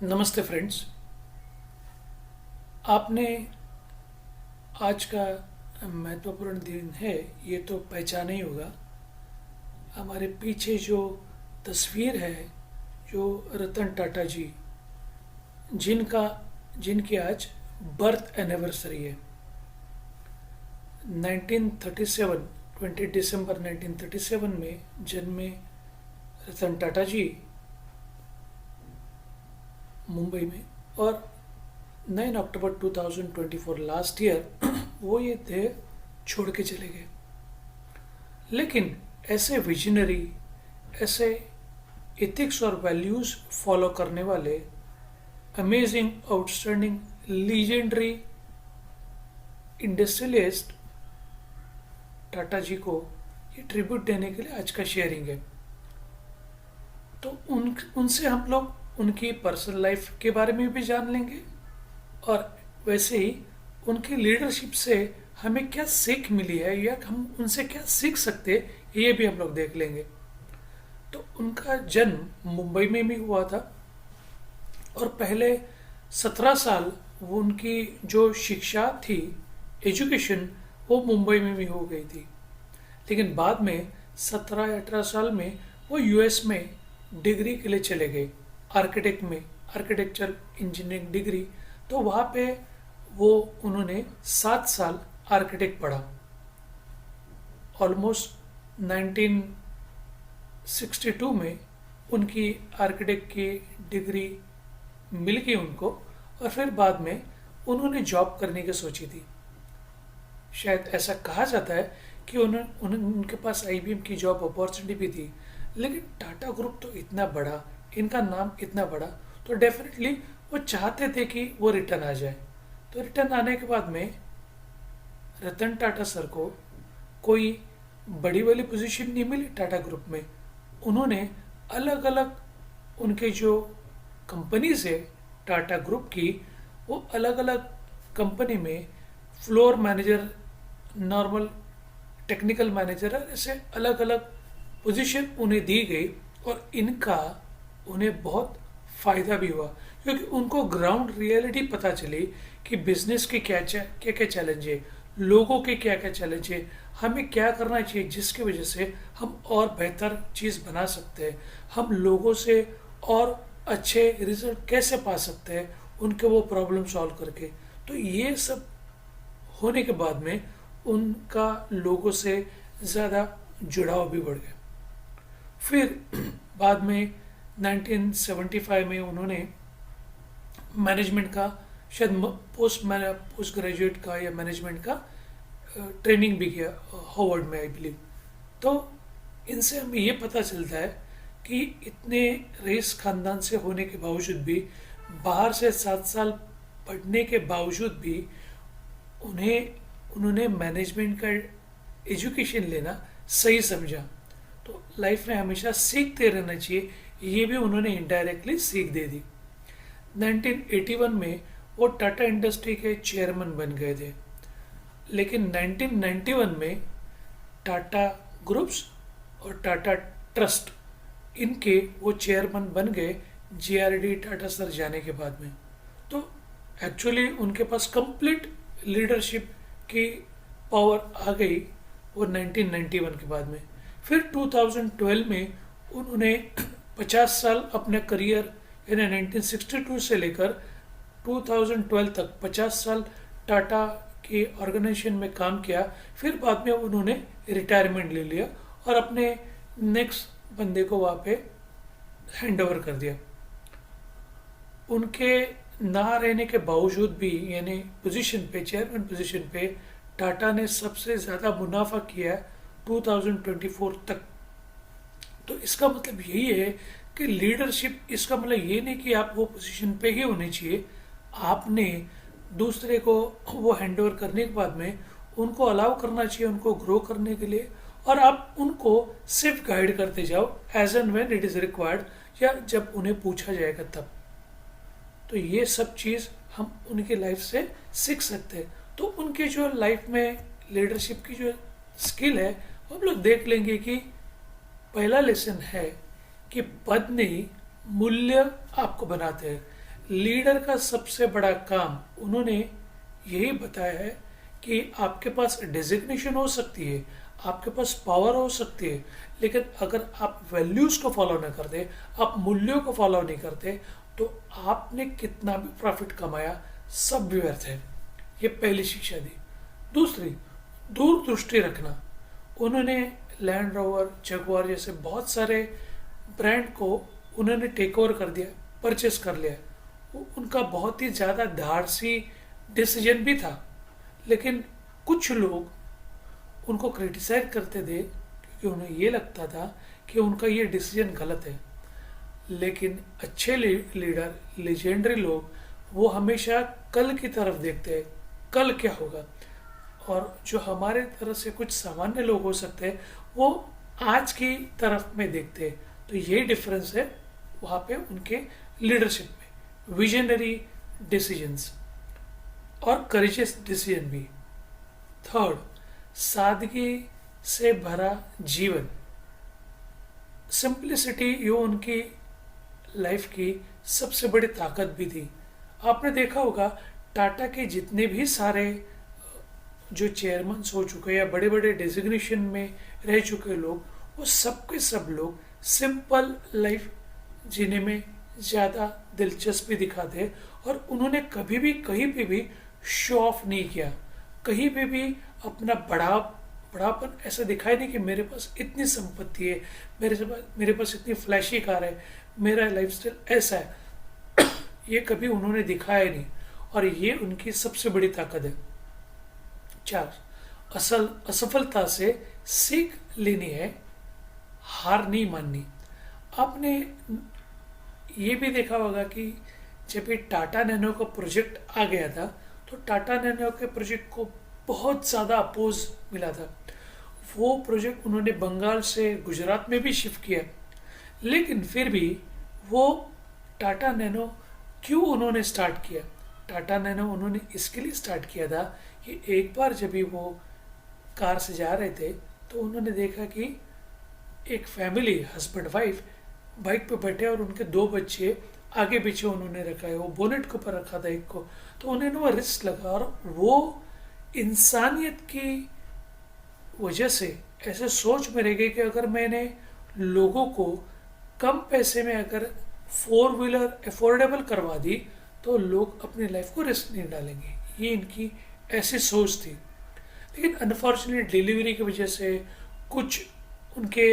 नमस्ते फ्रेंड्स। आपने आज का महत्वपूर्ण दिन है ये तो पहचाना ही होगा। हमारे पीछे जो तस्वीर है, जो रतन टाटा जी, जिनका जिनकी आज बर्थ एनिवर्सरी है। 1937 20 दिसंबर 1937 में जन्मे रतन टाटा जी मुंबई में, और 9 अक्टूबर 2024 लास्ट ईयर वो ये देह छोड़ के चले गए। लेकिन ऐसे विजनरी, ऐसे एथिक्स और वैल्यूज फॉलो करने वाले amazing, outstanding, legendary industrialist Tata ji को ये ट्रिब्यूट देने के लिए आज का शेयरिंग है। तो उनसे हम लोग उनकी पर्सनल लाइफ के बारे में भी जान लेंगे, और वैसे ही उनकी लीडरशिप से हमें क्या सीख मिली है या हम उनसे क्या सीख सकते हैं ये भी हम लोग देख लेंगे। तो उनका जन्म मुंबई में भी हुआ था, और पहले 17 साल वो उनकी जो शिक्षा थी, एजुकेशन, वो मुंबई में भी हो गई थी। लेकिन बाद में 17 या 18 साल में वो यूएस में डिग्री के लिए चले गए, आर्किटेक्चर इंजीनियरिंग डिग्री। तो वहाँ पे वो उन्होंने 7 साल आर्किटेक्ट पढ़ा। ऑलमोस्ट 1962 में उनकी आर्किटेक्ट की डिग्री मिल गई उनको, और फिर बाद में उन्होंने जॉब करने की सोची थी। शायद ऐसा कहा जाता है कि उनके पास आईबीएम की जॉब अपॉर्चुनिटी भी थी, लेकिन टाटा ग्रुप तो इतना बड़ा, इनका नाम इतना बड़ा, तो डेफिनेटली वो चाहते थे कि वो रिटर्न आ जाए। तो रिटर्न आने के बाद में रतन टाटा सर को कोई बड़ी वाली पोजीशन नहीं मिली टाटा ग्रुप में। उन्होंने अलग अलग उनके जो कंपनीज है टाटा ग्रुप की, वो अलग अलग कंपनी में floor manager, normal technical manager, ऐसे अलग अलग पोजीशन उन्हें दी गई, और इनका उन्हें बहुत फ़ायदा भी हुआ, क्योंकि उनको ग्राउंड रियलिटी पता चली कि बिजनेस के क्या क्या चैलेंज है, लोगों के क्या क्या चैलेंज है, हमें क्या करना चाहिए जिसकी वजह से हम और बेहतर चीज़ बना सकते हैं, हम लोगों से और अच्छे रिजल्ट कैसे पा सकते हैं उनके वो प्रॉब्लम सॉल्व करके। तो ये सब होने के बाद में उनका लोगों से ज़्यादा जुड़ाव भी बढ़ गया। फिर बाद में 1975 में उन्होंने मैनेजमेंट का, शायद पोस्ट ग्रेजुएट का या मैनेजमेंट का ट्रेनिंग भी किया हार्वर्ड में, आई बिलीव। तो इनसे हमें ये पता चलता है कि इतने रईस खानदान से होने के बावजूद भी, बाहर से 7 साल पढ़ने के बावजूद भी उन्होंने मैनेजमेंट का एजुकेशन लेना सही समझा। तो लाइफ में हमेशा सीखते रहना चाहिए, ये भी उन्होंने इनडायरेक्टली सीख दे दी। 1981 में वो टाटा इंडस्ट्री के चेयरमैन बन गए थे, लेकिन 1991 में टाटा ग्रुप्स और टाटा ट्रस्ट, इनके वो चेयरमैन बन गए जीआरडी टाटा सर जाने के बाद में। तो एक्चुअली उनके पास कंप्लीट लीडरशिप की पावर आ गई वो 1991 के बाद में। फिर 2012 में उन्होंने 50 साल अपने करियर, यानी 1962 से लेकर 2012 तक 50 साल टाटा की ऑर्गेनाइजेशन में काम किया। फिर बाद में उन्होंने रिटायरमेंट ले लिया और अपने नेक्स्ट बंदे को वहाँ पे हैंड ओवर कर दिया। उनके ना रहने के बावजूद भी, यानी पोजीशन पे, चेयरमैन पोजीशन पे, टाटा ने सबसे ज़्यादा मुनाफा किया 2024 तक। तो इसका मतलब यही है कि लीडरशिप, इसका मतलब ये नहीं कि आप वो पोजीशन पे ही होनी चाहिए, आपने दूसरे को वो हैंड ओवर करने के बाद में उनको अलाउ करना चाहिए उनको ग्रो करने के लिए, और आप उनको सिर्फ गाइड करते जाओ as and when it is required, या जब उन्हें पूछा जाएगा तब। तो ये सब चीज़ हम उनकी लाइफ से सीख सकते हैं। तो उनके जो लाइफ में लीडरशिप की जो स्किल है, हम लोग देख लेंगे कि पहला लेसन है कि पद नहीं, मूल्य आपको बनाते हैं। लीडर का सबसे बड़ा काम उन्होंने यही बताया है कि आपके पास डिजिग्नेशन हो सकती है, आपके पास पावर हो सकती है, लेकिन अगर आप वैल्यूज को फॉलो नहीं करते, आप मूल्यों को फॉलो नहीं करते, तो आपने कितना भी प्रॉफिट कमाया सब व्यर्थ है। ये पहली शिक्षा दी। दूसरी, दूरदृष्टि रखना। उन्होंने लैंड रोवर, जगुआर जैसे बहुत सारे ब्रांड को उन्होंने टेक ओवर कर दिया, परचेस कर लिया। उनका बहुत ही ज़्यादा धाड़सी डिसीजन भी था, लेकिन कुछ लोग उनको क्रिटिसाइज करते थे क्योंकि उन्हें ये लगता था कि उनका ये डिसीजन गलत है। लेकिन अच्छे लीडर, लेजेंडरी लोग, वो हमेशा कल की तरफ देखते हैं, कल क्या होगा। और जो हमारे तरह से कुछ सामान्य लोग हो सकते हैं, वो आज की तरफ में देखते हैं। तो ये डिफरेंस है वहाँ पे उनके लीडरशिप में, विजनरी डिसीजंस और करेजियस डिसीजन भी। थर्ड, सादगी से भरा जीवन। सिंप्लिसिटी ये उनकी लाइफ की सबसे बड़ी ताकत भी थी। आपने देखा होगा टाटा के जितने भी सारे जो चेयरमैन हो चुके या बड़े बड़े डेजिग्नेशन में रह चुके लोग, वो सब के सब लोग सिंपल लाइफ जीने में ज़्यादा दिलचस्पी दिखाते, और उन्होंने कभी भी कहीं पे भी शो ऑफ नहीं किया, कहीं पे भी अपना बड़ापन ऐसा दिखाई नहीं कि मेरे पास इतनी संपत्ति है, मेरे पास इतनी फ्लैशी कार है, मेरा लाइफस्टाइल ऐसा है। ये कभी उन्होंने दिखाया नहीं, और ये उनकी सबसे बड़ी ताकत है। चार, असफलता से सीख लेनी है, हार नहीं माननी। आपने ये भी देखा होगा कि जब ये टाटा नैनो का प्रोजेक्ट आ गया था, तो टाटा नैनो के प्रोजेक्ट को बहुत ज़्यादा अपोज मिला था। वो प्रोजेक्ट उन्होंने बंगाल से गुजरात में भी शिफ्ट किया, लेकिन फिर भी वो टाटा नैनो क्यों उन्होंने स्टार्ट किया? टाटा नैनो उन्होंने इसके लिए स्टार्ट किया था कि एक बार जब भी वो कार से जा रहे थे, तो उन्होंने देखा कि एक फैमिली, हस्बैंड वाइफ, बाइक पे बैठे और उनके दो बच्चे आगे पीछे उन्होंने रखा है, वो बोनेट के ऊपर रखा था एक को। तो उन्हें वो रिस्क लगा, और वो इंसानियत की वजह से ऐसे सोच में रह गई कि अगर मैंने लोगों को कम पैसे में अगर फोर व्हीलर अफोर्डेबल करवा दी, तो लोग अपनी लाइफ को रिस्क नहीं डालेंगे। ये इनकी ऐसी सोच थी। लेकिन अनफॉर्चुनेट डिलीवरी की वजह से, कुछ उनके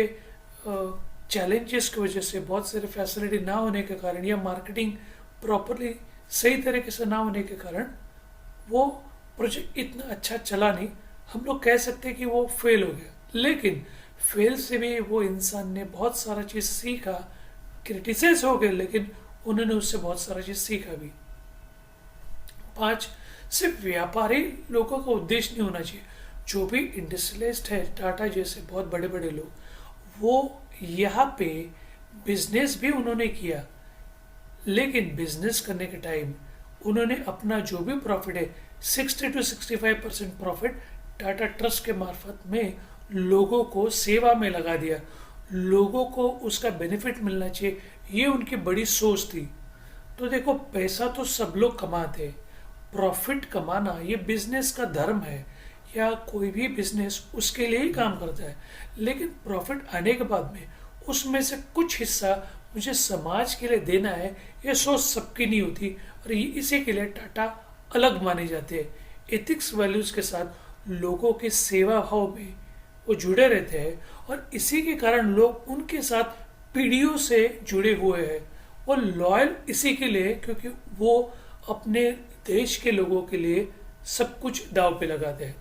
चैलेंजेस की वजह से, बहुत सारे फैसिलिटी ना होने के कारण, या मार्केटिंग प्रॉपरली सही तरीके से ना होने के कारण, वो प्रोजेक्ट इतना अच्छा चला नहीं। हम लोग कह सकते हैं कि वो फेल हो गया, लेकिन फेल से भी वो इंसान ने बहुत सारा चीज़ सीखा। क्रिटिसाइज हो गए, लेकिन उन्होंने उससे बहुत सारा चीज़ सीखा भी। 5, सिर्फ व्यापारी लोगों का उद्देश्य नहीं होना चाहिए। जो भी इंडस्ट्रियलिस्ट है, टाटा जैसे बहुत बड़े बड़े लोग, वो यहाँ पे बिजनेस भी उन्होंने किया, लेकिन बिजनेस करने के टाइम उन्होंने अपना जो भी प्रॉफिट है, 60 to 65% प्रॉफिट टाटा ट्रस्ट के मार्फत में लोगों को सेवा में लगा दिया। लोगों को उसका बेनिफिट मिलना चाहिए, ये उनकी बड़ी सोच थी। तो देखो, पैसा तो सब लोग कमाते हैं, प्रॉफिट कमाना ये बिजनेस का धर्म है, या कोई भी बिजनेस उसके लिए ही काम करता है। लेकिन प्रॉफिट आने के बाद में उसमें से कुछ हिस्सा मुझे समाज के लिए देना है, ये सोच सबकी नहीं होती, और ये इसी के लिए टाटा अलग माने जाते हैं। एथिक्स वैल्यूज के साथ लोगों के सेवा भाव में वो जुड़े रहते हैं, और इसी के कारण लोग उनके साथ पीढ़ियों से जुड़े हुए हैं। वो लॉयल इसी के लिए, क्योंकि वो अपने देश के लोगों के लिए सब कुछ दांव पे लगाते हैं।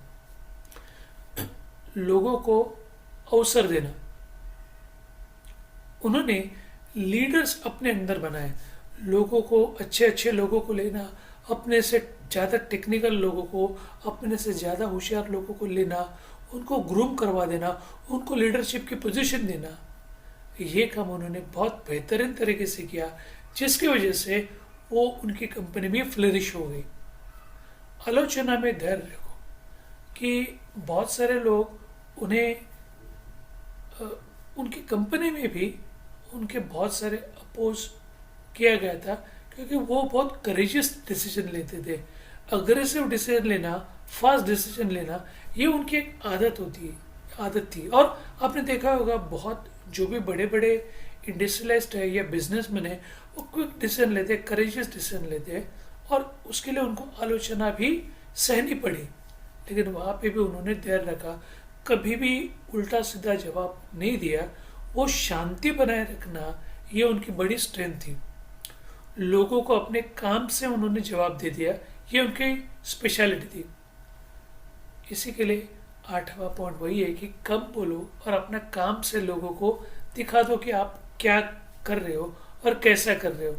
लोगों को अवसर देना। उन्होंने लीडर्स अपने अंदर बनाए, लोगों को, अच्छे अच्छे लोगों को लेना, अपने से ज़्यादा टेक्निकल लोगों को, अपने से ज़्यादा होशियार लोगों को लेना, उनको ग्रूम करवा देना, उनको लीडरशिप की पोजीशन देना। ये काम उन्होंने बहुत बेहतरीन तरीके से किया, जिसकी वजह से वो उनकी कंपनी में फ्लरिश हो गई। आलोचना में धैर्य रखो, कि बहुत सारे लोग उन्हें उनकी कंपनी में भी उनके बहुत सारे अपोज किया गया था क्योंकि वो बहुत करेजियस डिसीजन लेते थे। अग्रेसिव डिसीजन लेना, फास्ट डिसीजन लेना, ये उनकी एक आदत थी। और आपने देखा होगा बहुत जो भी बड़े बड़े इंडस्ट्रियलिस्ट है या बिजनेसमैन है, वो क्विक डिसीजन लेते हैं, करेजियस डिसीजन लेते हैं, और उसके लिए उनको आलोचना भी सहनी पड़ी। लेकिन वहाँ पे भी उन्होंने धैर्य रखा, कभी भी उल्टा सीधा जवाब नहीं दिया। वो शांति बनाए रखना, ये उनकी बड़ी स्ट्रेंथ थी। लोगों को अपने काम से उन्होंने जवाब दे दिया, ये उनकी स्पेशलिटी थी। इसी के लिए 8वां पॉइंट वही है कि कम बोलो और अपना काम से लोगों को दिखा दो कि आप क्या कर रहे हो और कैसा कर रहे हो।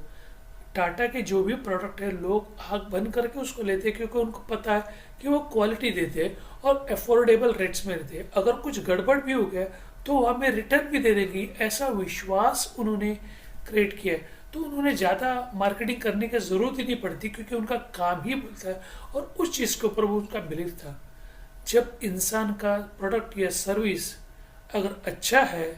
टाटा के जो भी प्रोडक्ट है, लोग आग बंद करके उसको लेते हैं, क्योंकि उनको पता है कि वो क्वालिटी देते हैं और अफोर्डेबल रेट्स में देते हैं। अगर कुछ गड़बड़ भी हो गया तो वो हमें रिटर्न भी दे देंगी, ऐसा विश्वास उन्होंने क्रिएट किया है। तो उन्होंने ज़्यादा मार्केटिंग करने की ज़रूरत ही नहीं पड़ती, क्योंकि उनका काम ही बोलता है और उस चीज़ के ऊपर वो उनका बिलीव था। जब इंसान का प्रोडक्ट या सर्विस अगर अच्छा है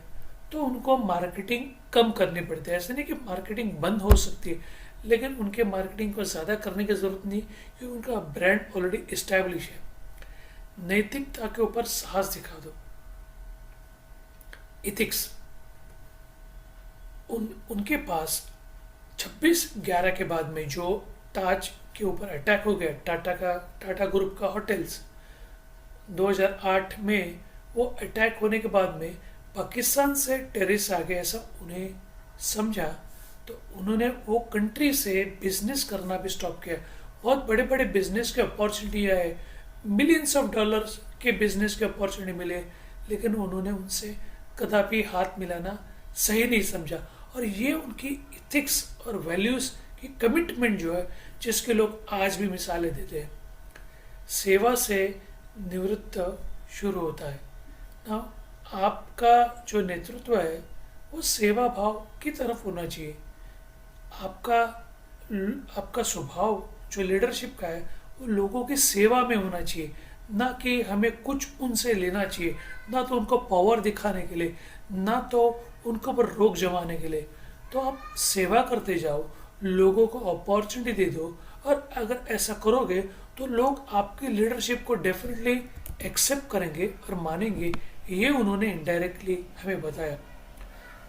तो उनको मार्केटिंग कम करनी पड़ती है। ऐसा नहीं कि मार्केटिंग बंद हो सकती है, लेकिन उनके मार्केटिंग को ज़्यादा करने की ज़रूरत नहीं, क्योंकि उनका ब्रांड ऑलरेडी इस्टेब्लिश है। नैतिकता के ऊपर साहस दिखा दो। इथिक्स, उनके पास 26/11 के बाद में जो ताज के ऊपर अटैक हो गया, टाटा ग्रुप का होटल्स, 2008 में वो अटैक होने के बाद में पाकिस्तान से टेररिस्ट आ गए ऐसा उन्हें समझा, तो उन्होंने वो कंट्री से बिजनेस करना भी स्टॉप किया। बहुत बड़े बड़े बिजनेस के अपॉर्चुनिटी आए, मिलियंस ऑफ डॉलर्स के बिजनेस के अपॉर्चुनिटी मिले, लेकिन उन्होंने उनसे कदापि हाथ मिलाना सही नहीं समझा। और ये उनकी इथिक्स और वैल्यूज़ की कमिटमेंट जो है, जिसके लोग आज भी मिसालें देते हैं। सेवा से निवृत्त शुरू होता है ना। आपका जो नेतृत्व है वो सेवा भाव की तरफ होना चाहिए। आपका आपका स्वभाव जो लीडरशिप का है वो लोगों की सेवा में होना चाहिए, ना कि हमें कुछ उनसे लेना चाहिए, ना तो उनको पावर दिखाने के लिए, ना तो उनके ऊपर रोक जमाने के लिए। तो आप सेवा करते जाओ, लोगों को अपॉर्चुनिटी दे दो, और अगर ऐसा करोगे तो लोग आपकी लीडरशिप को डेफिनेटली एक्सेप्ट करेंगे और मानेंगे। ये उन्होंने इनडायरेक्टली हमें बताया।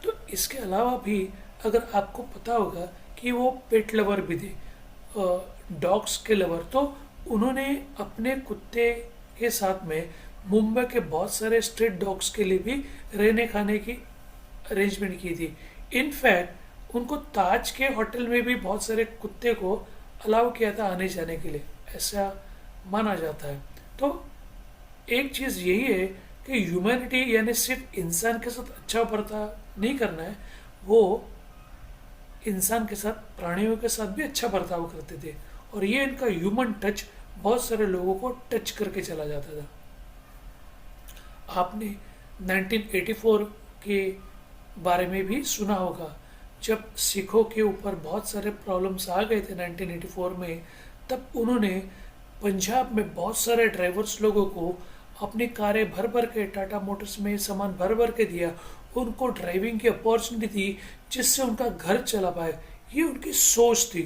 तो इसके अलावा भी अगर आपको पता होगा कि वो पेट लवर भी थे, डॉग्स के लवर, तो उन्होंने अपने कुत्ते के साथ में मुंबई के बहुत सारे स्ट्रीट डॉग्स के लिए भी रहने खाने की अरेंजमेंट की थी। इनफैक्ट उनको ताज के होटल में भी बहुत सारे कुत्ते को अलाउ किया था आने जाने के लिए, ऐसा माना जाता है। तो एक चीज़ यही है कि ह्यूमैनिटी यानी सिर्फ इंसान के साथ अच्छा बर्ताव नहीं करना है, वो इंसान के साथ, प्राणियों के साथ भी अच्छा बर्ताव करते थे। और ये इनका ह्यूमन टच बहुत सारे लोगों को टच करके चला जाता था। आपने 1984 के बारे में भी सुना होगा, जब सिखों के ऊपर बहुत सारे प्रॉब्लम्स आ गए थे 1984 में, तब उन्होंने पंजाब में बहुत सारे ड्राइवर्स लोगों को अपनी कारें भर भर के, टाटा मोटर्स में सामान भर भर के दिया, उनको ड्राइविंग की अपॉर्चुनिटी दी, जिससे उनका घर चला पाए। ये उनकी सोच थी।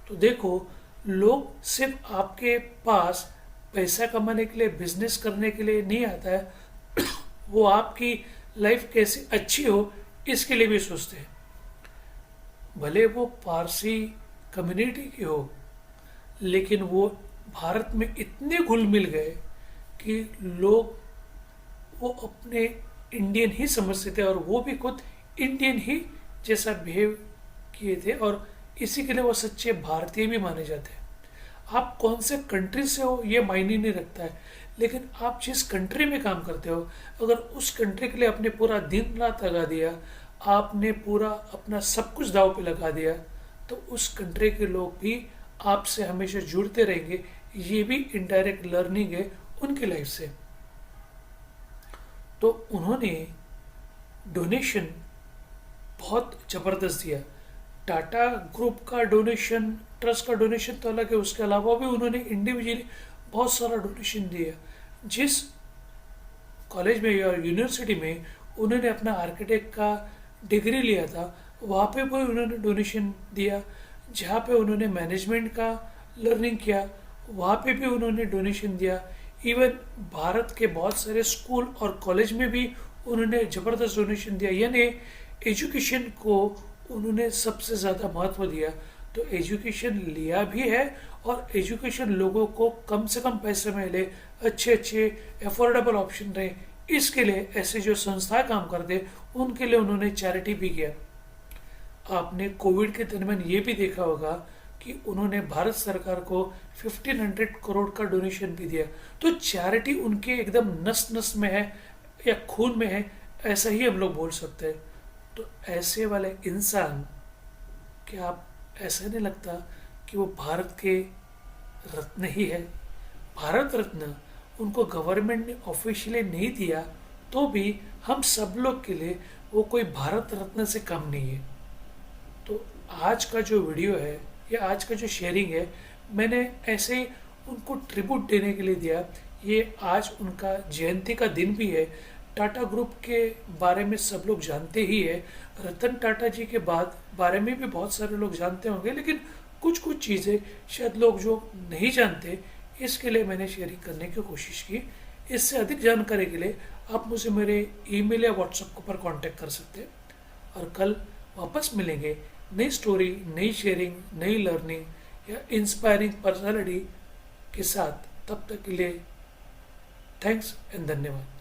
तो देखो, लोग सिर्फ आपके पास पैसा कमाने के लिए, बिजनेस करने के लिए नहीं आता है, वो आपकी लाइफ कैसी अच्छी हो इसके लिए भी सोचते हैं। भले वो पारसी कम्युनिटी की हो, लेकिन वो भारत में इतने घुल मिल गए कि लोग वो अपने इंडियन ही समझते थे, और वो भी खुद इंडियन ही जैसा बिहेव किए थे, और इसी के लिए वो सच्चे भारतीय भी माने जाते हैं। आप कौन से कंट्री से हो ये मायने नहीं रखता है, लेकिन आप जिस कंट्री में काम करते हो, अगर उस कंट्री के लिए आपने पूरा दिन रात लगा दिया, आपने पूरा अपना सब कुछ दाव पे लगा दिया, तो उस कंट्री के लोग भी आपसे हमेशा जुड़ते रहेंगे। ये भी इनडायरेक्ट लर्निंग है उनकी लाइफ से। तो उन्होंने डोनेशन बहुत ज़बरदस्त दिया। टाटा ग्रुप का डोनेशन, ट्रस्ट का डोनेशन तो अलग है, उसके अलावा भी उन्होंने इंडिविजुअली बहुत सारा डोनेशन दिया। जिस कॉलेज में या यूनिवर्सिटी में उन्होंने अपना आर्किटेक्ट का डिग्री लिया था, वहाँ पे भी उन्होंने डोनेशन दिया। जहाँ पे उन्होंने मैनेजमेंट का लर्निंग किया, वहाँ पे भी उन्होंने डोनेशन दिया। इवन भारत के बहुत सारे स्कूल और कॉलेज में भी उन्होंने ज़बरदस्त डोनेशन दिया, यानी एजुकेशन को उन्होंने सबसे ज़्यादा महत्व दिया। तो एजुकेशन लिया भी है, और एजुकेशन लोगों को कम से कम पैसे में मिले, अच्छे अच्छे अफोर्डेबल ऑप्शन रहे, इसके लिए ऐसे जो संस्थाएं काम करते उनके लिए उन्होंने चैरिटी भी किया। आपने कोविड के दरमियान ये भी देखा होगा कि उन्होंने भारत सरकार को 1500 करोड़ का डोनेशन भी दिया। तो चैरिटी उनके एकदम नस नस में है या खून में है, ऐसा ही हम लोग बोल सकते हैं। तो ऐसे वाले इंसान, क्या आप ऐसा नहीं लगता कि वो भारत के रत्न ही है? भारत रत्न उनको गवर्नमेंट ने ऑफिशियली नहीं दिया, तो भी हम सब लोग के लिए वो कोई भारत रत्न से कम नहीं है। तो आज का जो वीडियो है या आज का जो शेयरिंग है, मैंने ऐसे ही उनको ट्रिब्यूट देने के लिए दिया। ये आज उनका जयंती का दिन भी है। टाटा ग्रुप के बारे में सब लोग जानते ही है, रतन टाटा जी के बाद बारे में भी बहुत सारे लोग जानते होंगे, लेकिन कुछ कुछ चीज़ें शायद लोग जो नहीं जानते, इसके लिए मैंने शेयरिंग करने की कोशिश की। इससे अधिक जानकारी के लिए आप मुझे मेरे ईमेल या व्हाट्सएप पर कांटेक्ट कर सकते हैं। और कल वापस मिलेंगे नई स्टोरी, नई शेयरिंग, नई लर्निंग या इंस्पायरिंग पर्सनालिटी के साथ। तब तक के लिए थैंक्स एंड धन्यवाद।